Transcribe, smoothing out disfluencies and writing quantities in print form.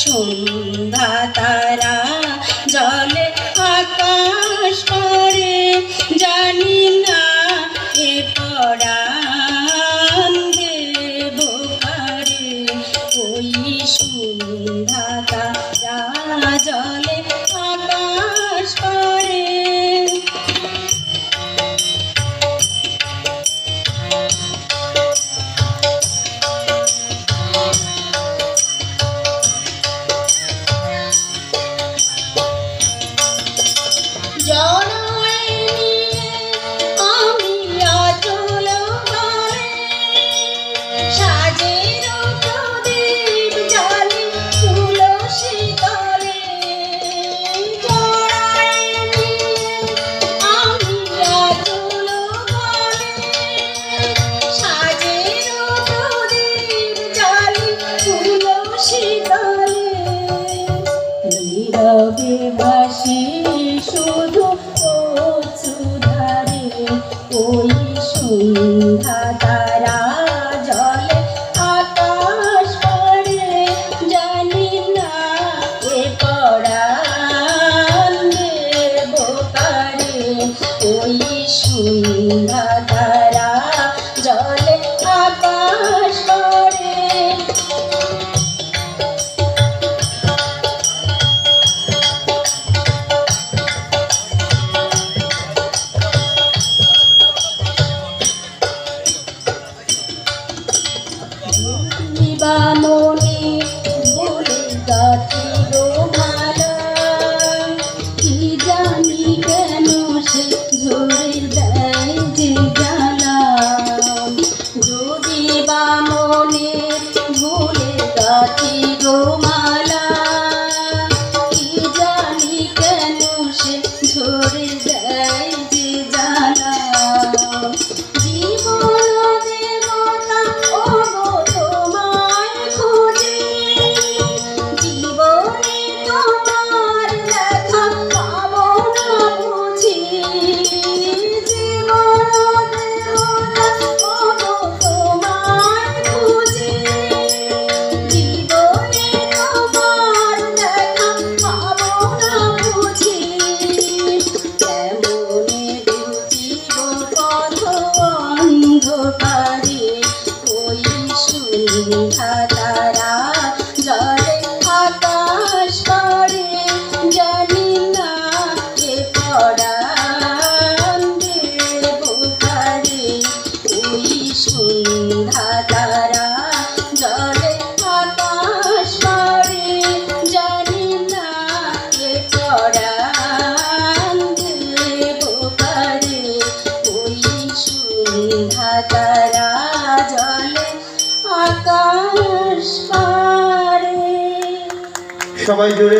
সন্ধ্যা তারা জলে আকাশ করে জানি না এ পরাণ দেব কারে ওই সন্ধ্যা তারা জলে আকাশ করে নীরবে ভাসি শুধু সুধারে ওই সন্ধ্যা তারা জলে আকাশ করে জানি না এ পরাণ দেব কারে ওই সন্ধ্যা তারা জলে আকাশ করে মনে বলে গাছিল মালা কি জানি কেন সে ঝরে দেয় যে জ্বালা যদি বা মনে ভুলে গাছিল মালা কি জানি কেন সে ঝরে দেয় যে জ্বালা সন্ধ্যা তারা জলে আকাশ করে জানি না এ পরাণ দেব কারে ওই সন্ধ্যা তারা জলে আকাশ করে জানি না এ পরাণ দেব কারে ওই সন্ধ্যা তারা জলে আকাশ পারে। সবাই জোরে